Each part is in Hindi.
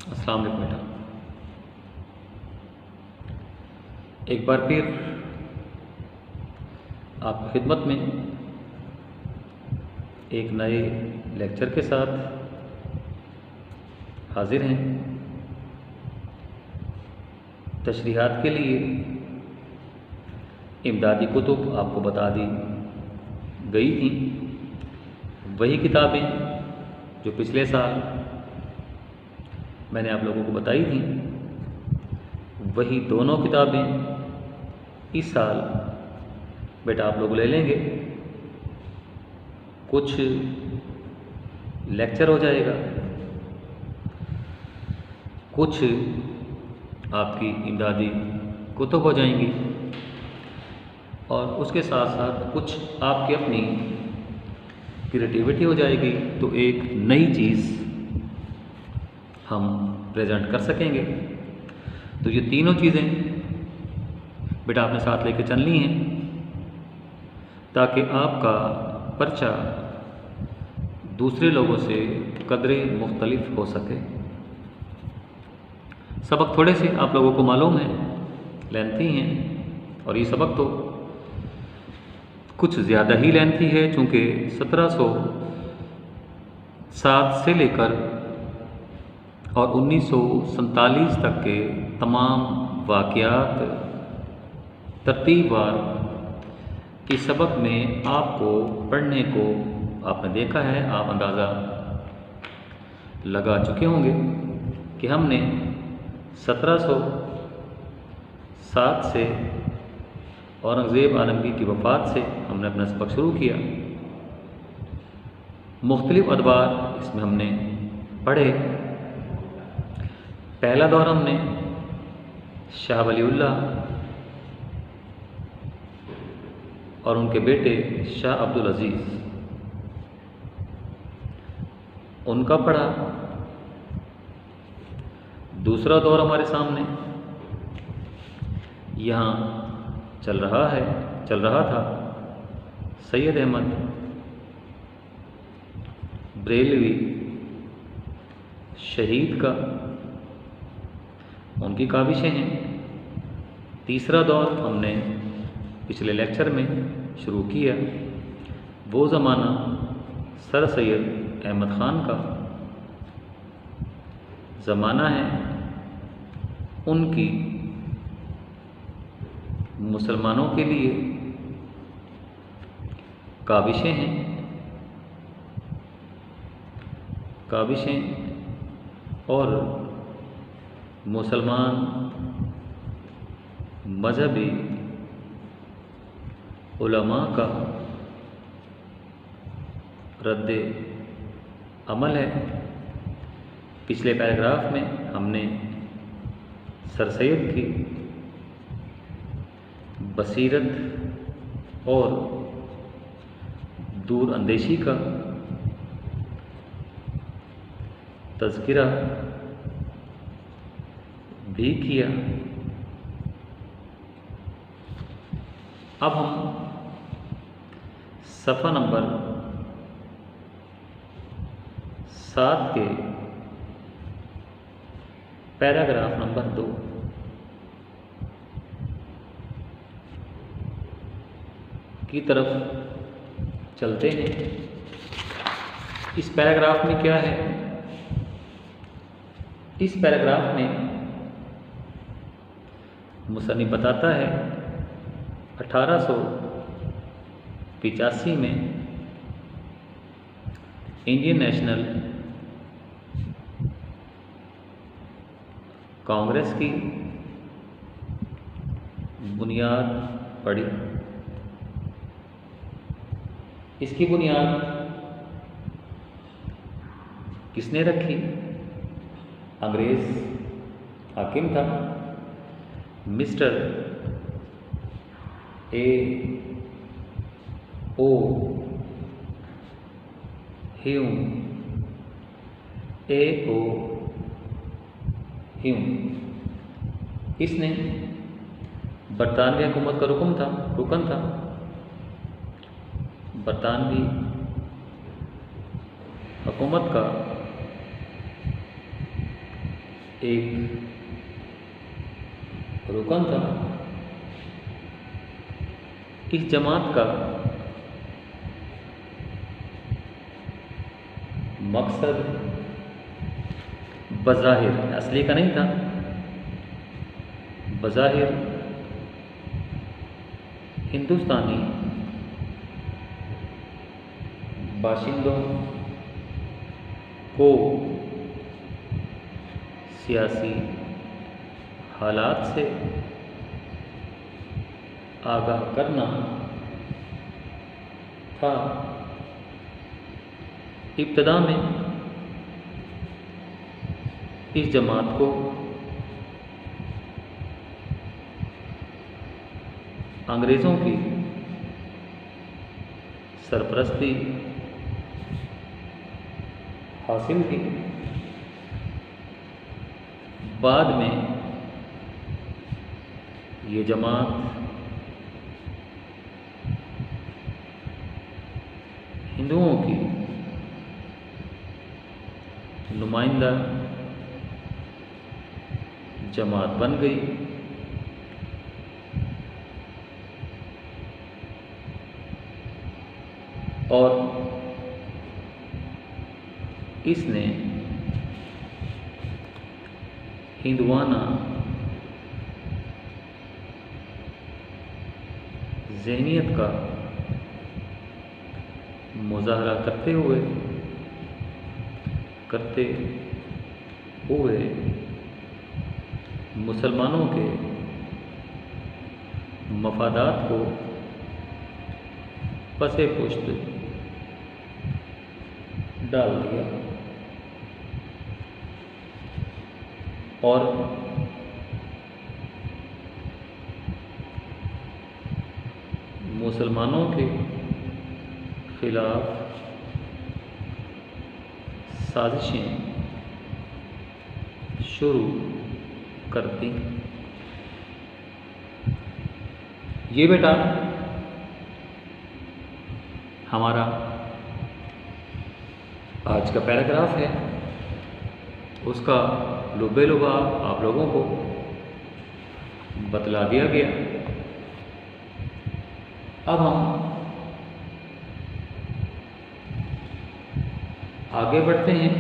अस्सलाम वालेकुम बेटा। एक बार फिर आपकी खिदमत में एक नए लेक्चर के साथ हाजिर हैं। तशरीहात के लिए इमदादी कुतुब आपको बता दी गई थी। वही किताबें जो पिछले साल मैंने आप लोगों को बताई थी, वही दोनों किताबें इस साल बेटा आप लोग ले लेंगे। कुछ लेक्चर हो जाएगा, कुछ आपकी इमदादी कुतुब हो जाएंगी और उसके साथ साथ कुछ आपकी अपनी क्रिएटिविटी हो जाएगी। तो एक नई चीज़ हम प्रेजेंट कर सकेंगे। तो ये तीनों चीज़ें बेटा आपने साथ लेके चलनी हैं ताकि आपका पर्चा दूसरे लोगों से कदरे मुख्तलिफ हो सके। सबक थोड़े से आप लोगों को मालूम है, लेंथी हैं, और ये सबक तो कुछ ज़्यादा ही लेंथी है, चूँकि 1707 से लेकर और 1947 तक के तमाम वाक़यात तरतीबवार इस सबक में आपको पढ़ने को आपने देखा है। आप अंदाज़ा लगा चुके होंगे कि हमने 1707 से औरंगज़ेब आलमगीर की वफ़ात से हमने अपना सबक शुरू किया। मुख्तलिफ अदवार इसमें हमने पढ़े। पहला दौर हमने शाह वलीउल्लाह और उनके बेटे शाह अब्दुल अज़ीज़ उनका पढ़ा। दूसरा दौर हमारे सामने यहाँ चल रहा था सैयद अहमद बरेलवी शहीद का, उनकी काविशें हैं। तीसरा दौर हमने पिछले लेक्चर में शुरू किया, वो ज़माना सर सैयद अहमद ख़ान का ज़माना है। उनकी मुसलमानों के लिए काविशें हैं। काविशें और मुसलमान मजहबी उलमा का रद्द अमल है। पिछले पैराग्राफ में हमने सर सैयद की बसीरत और दूर अंदेशी का तज़किरा भी किया। अब हम सफ़ा नंबर 7 के पैराग्राफ नंबर 2 की तरफ चलते हैं। इस पैराग्राफ में क्या है? इस पैराग्राफ में मुसन्निफ़ बताता है 1885 में इंडियन नेशनल कांग्रेस की बुनियाद पड़ी। इसकी बुनियाद किसने रखी? अंग्रेज़ हाकिम था, mister A.O. Hume. A.O. Hume इसने बरतानवी हुकूमत का रुकन था। बरतानवी हुकूमत का एक रुकन था। इस जमात का मकसद बज़ाहिर, असली का नहीं था, बज़ाहिर हिंदुस्तानी बाशिंदों को सियासी हालात से आगाह करना था। इब्तदा में इस जमात को अंग्रेज़ों की सरपरस्ती हासिल थी। बाद में ये जमात हिंदुओं की नुमाइंदा जमात बन गई और इसने हिंदुआना ज़हनियत का मुज़ाहरा करते हुए मुसलमानों के मफादात को पसे पुश्त डाल दिया और मुसलमानों के खिलाफ साजिशें शुरू कर दी। ये बेटा हमारा आज का पैराग्राफ है, उसका लुबे लुबा आप लोगों को बतला दिया गया। अब हम आगे बढ़ते हैं।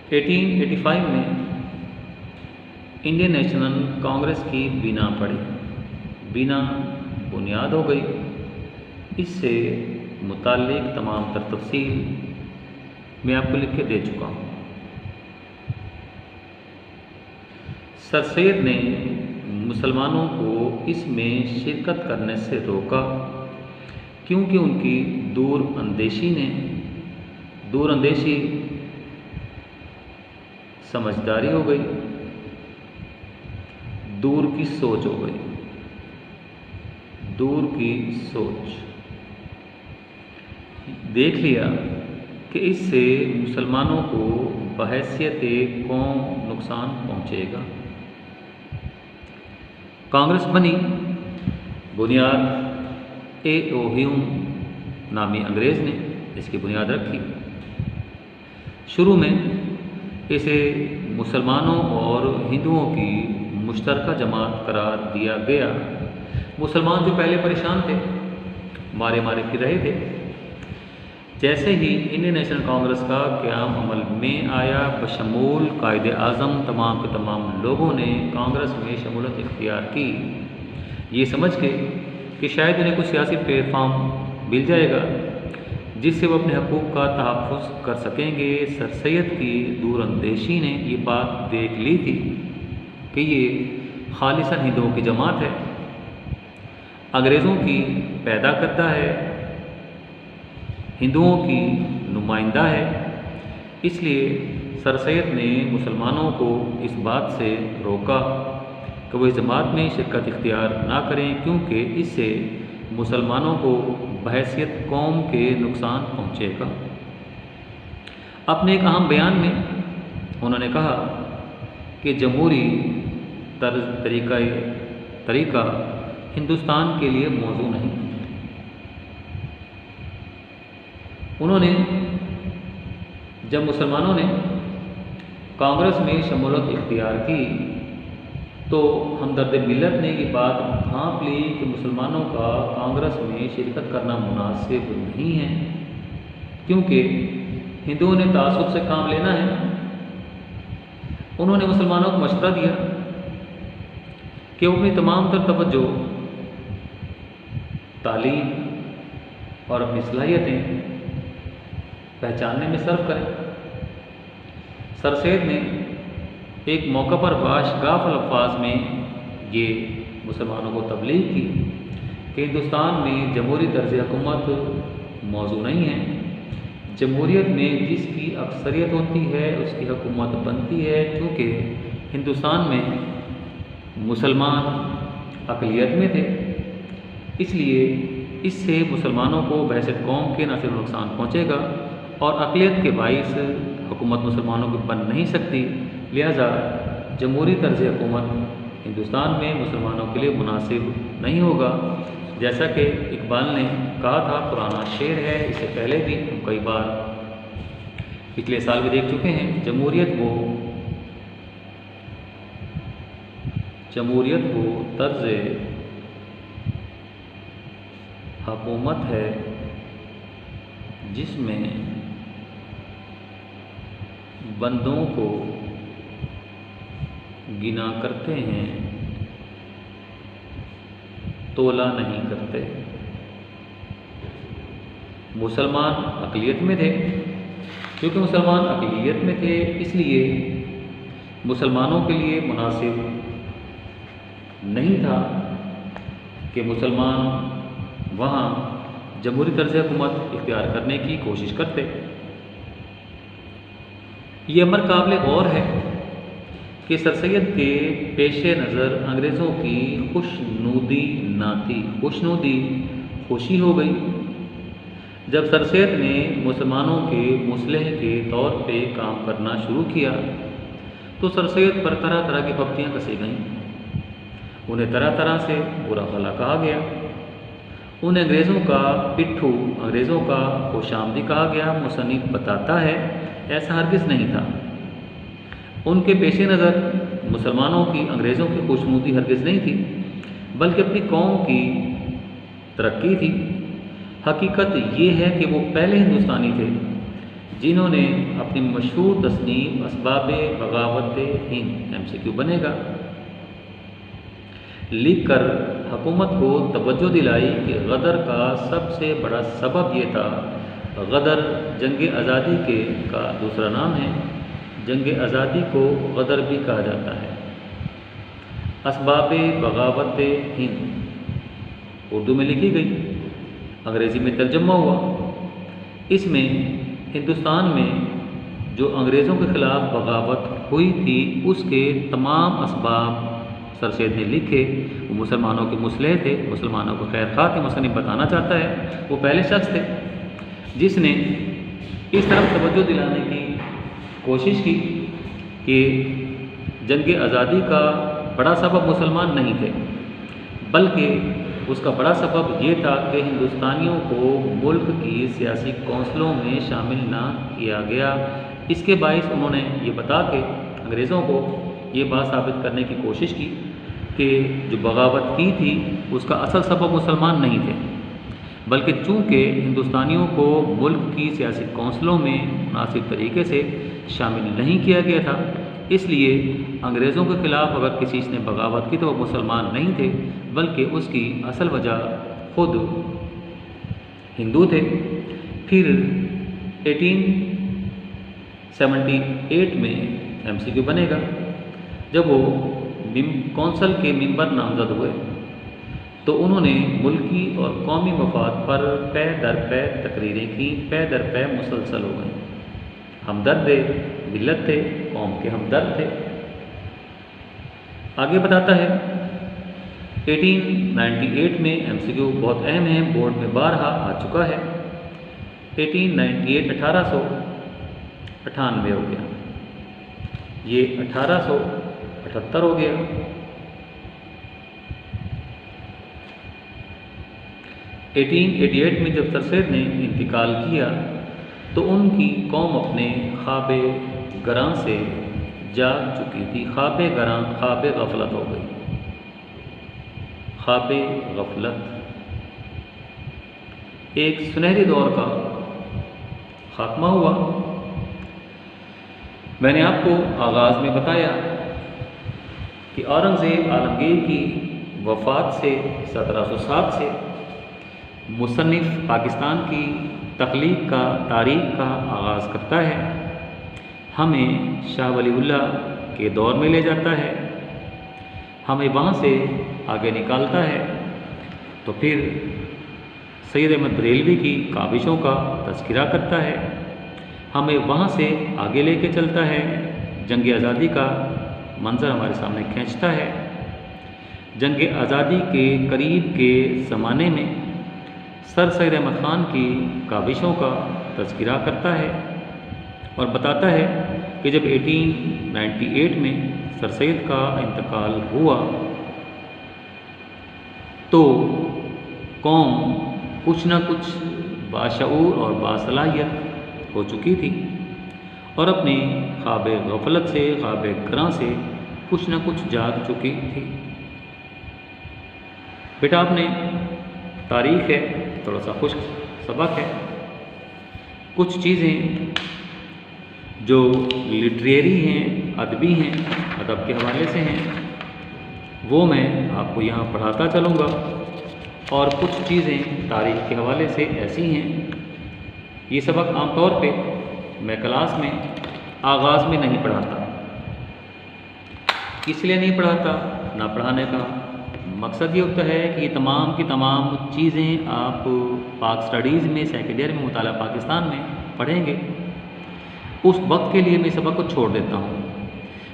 1885 में इंडियन नेशनल कांग्रेस की बिना पड़ी, बिना बुनियाद हो गई। इससे मुताल्लिक तमाम तर तफसील मैं आपको लिख के दे चुका हूँ। सर सैयद ने मुसलमानों को इसमें शिरकत करने से रोका क्योंकि उनकी दूरअंदेशी समझदारी हो गई, दूर की सोच हो गई, दूर की सोच। देख लिया कि इससे मुसलमानों को बहैसियत कौम नुकसान पहुँचेगा। कांग्रेस बनी, बुनियाद ए.ओ. ह्यूम नामी अंग्रेज़ ने इसकी बुनियाद रखी। शुरू में इसे मुसलमानों और हिंदुओं की मुश्तरका जमात करार दिया गया। मुसलमान जो पहले परेशान थे, मारे फिर रहे थे, जैसे ही इंडियन नेशनल कांग्रेस का क़याम अमल में आया, बशमूल कायदे आज़म तमाम के तमाम लोगों ने कांग्रेस में शमूलियत इख्तियार की, ये समझ के कि शायद उन्हें कुछ सियासी प्लेटफॉर्म मिल जाएगा जिससे वो अपने हकूक़ का तहफ़्फ़ुज़ कर सकेंगे। सर सैयद की दूरअंदेशी ने ये बात देख ली थी कि ये खालिसन हिंदुओं की जमात है, अंग्रेज़ों की पैदा करता है, हिंदुओं की नुमाइंदा है। इसलिए सर सैयद ने मुसलमानों को इस बात से रोका कि वो इस जमात में शिरकत इख्तियार ना करें क्योंकि इससे मुसलमानों को बहैसियत कौम के नुकसान पहुँचेगा। अपने एक अहम बयान में उन्होंने कहा कि जमहूरी तरीका हिंदुस्तान के लिए मौजू नहीं। उन्होंने जब मुसलमानों ने कांग्रेस में शमूलियत इख्तियार की तो हमदर्द मिल्लत ने ये बात भांप ली कि मुसलमानों का कांग्रेस में शिरकत करना मुनासिब नहीं है, क्योंकि हिंदुओं ने तासुब से काम लेना है। उन्होंने मुसलमानों को मशवरा दिया कि वो अपनी तमाम तर तवज्जो तालीम और अपनी सलाहियतें पहचानने में सर्व करें। सर सैयद ने एक मौका पर बाशगाफ अल्फाज में ये मुसलमानों को तबलीग की कि हिंदुस्तान में जमहूरी तर्ज हुकूमत मौजू नहीं है। जमहूरियत में जिसकी अक्सरियत होती है उसकी हुकूमत बनती है, क्योंकि हिंदुस्तान में मुसलमान अक़लियत में थे, इसलिए इससे मुसलमानों को बहसत कौम के न सिर्फ नुकसान पहुँचेगा और अक़लियत के बाइस हुकूमत मुसलमानों की बन नहीं सकती। लिहाजा जमहूरी तर्ज हुकूमत हिंदुस्तान में मुसलमानों के लिए मुनासिब नहीं होगा। जैसा कि इकबाल ने कहा था, पुराना शेर है, इससे पहले भी हम कई बार पिछले साल भी देख चुके हैं। जमहूरियत वो तर्ज हुकूमत है जिसमें बंदों को गिना करते हैं, तोला नहीं करते। मुसलमान अक़लियत में थे, क्योंकि मुसलमान अक़लियत में थे इसलिए मुसलमानों के लिए मुनासिब नहीं था कि मुसलमान वहाँ जमहूरी तर्ज हुकूमत इख्तियार करने की कोशिश करते। ये अमर काबिल गौर है कि सर सैयद के पेश नज़र अंग्रेज़ों की खुशनूदी ना थी। खुशनूदी खुशी हो गई जब सर सैयद ने मुसलमानों के मुसलह के तौर पे काम करना शुरू किया, तो सर सैयद पर तरह तरह की पप्तियाँ कसी गईं। उन्हें तरह तरह से बुरा भला कहा गया। उन्हें अंग्रेज़ों का पिट्ठू, अंग्रेज़ों का खुशामदी कहा गया। मुसन्निफ बताता है ऐसा हरगिज़ नहीं था। उनके पेश नज़र मुसलमानों की अंग्रेज़ों की खुशनूदी हरगिज़ नहीं थी, बल्कि अपनी कौम की तरक्की थी। हकीकत ये है कि वो पहले हिंदुस्तानी थे जिन्होंने अपनी मशहूर तस्नीफ असबाब बगावत हिंद MCQ बनेगा लिख कर हुकूमत को तवज्जो दिलाई कि गदर का सबसे बड़ा सबब ये था। गदर जंग आज़ादी के का दूसरा नाम है। जंग आज़ादी को गदर भी कहा जाता है। असबाब बगावत हिंद उर्दू में लिखी गई, अंग्रेज़ी में तर्जुमा हुआ। इसमें हिंदुस्तान में जो अंग्रेज़ों के ख़िलाफ़ बगावत हुई थी उसके तमाम असबाब सर सैयद ने लिखे। वो मुसलमानों के मुसलह थे, मुसलमानों को खैर खा थे। मुसन्निफ बताना चाहता है वो पहले शख्स थे जिसने इस तरफ तवज्जो दिलाने की कोशिश की कि जंग आज़ादी का बड़ा सबब मुसलमान नहीं थे, बल्कि उसका बड़ा सबब ये था कि हिंदुस्तानियों को मुल्क की सियासी कौंसलों में शामिल ना किया गया। इसके बाइस उन्होंने ये बता के अंग्रेज़ों को ये बात साबित करने की कोशिश की कि जो बगावत की थी उसका असल सबब मुसलमान नहीं थे, बल्कि चूँकि हिंदुस्तानियों को मुल्क की सियासी कौंसलों में मुनासिब तरीके से शामिल नहीं किया गया था, इसलिए अंग्रेज़ों के ख़िलाफ़ अगर किसी ने बगावत की तो वो मुसलमान नहीं थे, बल्कि उसकी असल वजह खुद हिंदू थे। फिर 1878 में MCQ बनेगा। जब वो कौंसल के मिंबर नामज़द हुए तो उन्होंने मुल्की और कौमी मफाद पर पै दर पै तकरीरें की, पै दर पै मुसलसल हो गई। हमदर्द मिल्लत थे, कौम के हमदर्द थे। आगे बताता है 1898 में MCQ बहुत अहम है, बोर्ड में बारहा आ चुका है। 1898 1898 हो गया, ये 1878 हो गया। 1888 में जब सर सैयद ने इंतकाल किया तो उनकी कौम अपने ख्वाब गरां से जाग चुकी थी। ख्वाब गरां ख्वाब गफलत हो गई। ख्वाब गफलत एक सुनहरे दौर का खात्मा हुआ। मैंने आपको आगाज़ में बताया कि औरंगज़ेब आलमगीर की वफ़ात से 1707 से मुसन्निफ़ पाकिस्तान की तख्लीक का तारीख़ का आगाज़ करता है, हमें शाह वलीउल्लाह के दौर में ले जाता है, हमें वहाँ से आगे निकालता है, तो फिर सैयद अहमद बरेलवी की काबिशों का तज़किरा करता है, हमें वहाँ से आगे लेके चलता है, जंग आज़ादी का मंज़र हमारे सामने खींचता है। जंग आज़ादी के करीब के ज़माने में सर सैयद अहमद ख़ान की काविशों का तज़किरा करता है और बताता है कि जब 1898 में सर सैयद का इंतकाल हुआ तो कौम कुछ न कुछ बाशऊर और बासलाहियत हो चुकी थी और अपने ख्वाब गफलत से, ख्वाब गरां से कुछ न कुछ जाग चुकी थी। बेटा आपने तारीख़ है, थोड़ा सा खुश्क सबक है, कुछ चीज़ें जो लिटरेरी हैं, अदबी हैं, अदब के हवाले से हैं, वो मैं आपको यहाँ पढ़ाता चलूँगा और कुछ चीज़ें तारीख़ के हवाले से ऐसी हैं। ये सबक आमतौर पे मैं क्लास में आगाज़ में नहीं पढ़ाता। इसलिए नहीं पढ़ाता, ना पढ़ाने का मकसद ये होता है कि ये तमाम की तमाम चीज़ें आप पाक स्टडीज़ में सेकेंड ईयर में मुताला पाकिस्तान में पढ़ेंगे। उस वक्त के लिए मैं सबक को छोड़ देता हूँ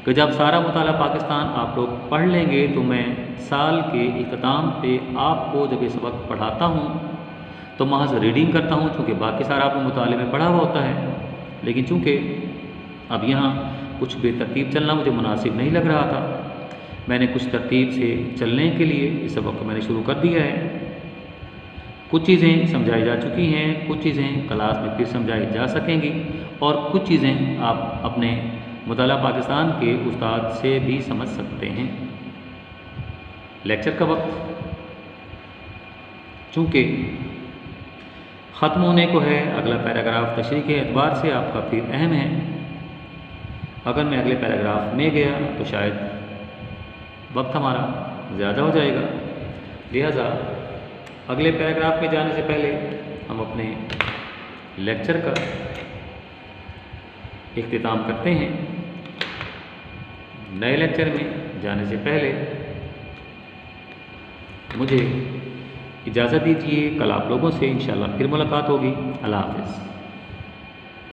कि जब सारा मुताला पाकिस्तान आप लोग पढ़ लेंगे तो मैं साल के इख्तिताम पे आपको जब ये सबक पढ़ाता हूँ तो महज रीडिंग करता हूँ, चूँकि बाकी सारा आपको मुताले में पढ़ा हुआ होता है। लेकिन चूँकि अब यहाँ कुछ बेतरतीब चलना मुझे मुनासिब नहीं लग रहा था, मैंने कुछ तरतीब से चलने के लिए इस सबक को मैंने शुरू कर दिया है। कुछ चीज़ें समझाई जा चुकी हैं, कुछ चीज़ें क्लास में फिर समझाई जा सकेंगी और कुछ चीज़ें आप अपने मुताला पाकिस्तान के उस्ताद से भी समझ सकते हैं। लेक्चर का वक्त चूँकि ख़त्म होने को है, अगला पैराग्राफ तशरीह के एतबार से आपका फिर अहम है। अगर मैं अगले पैराग्राफ में गया तो शायद वक्त हमारा ज़्यादा हो जाएगा, लिहाजा अगले पैराग्राफ में जाने से पहले हम अपने लेक्चर का इख्तिताम करते हैं। नए लेक्चर में जाने से पहले मुझे इजाज़त दीजिए, कल आप लोगों से इंशाअल्लाह फिर मुलाकात होगी। अल्लाह हाफ़िज़।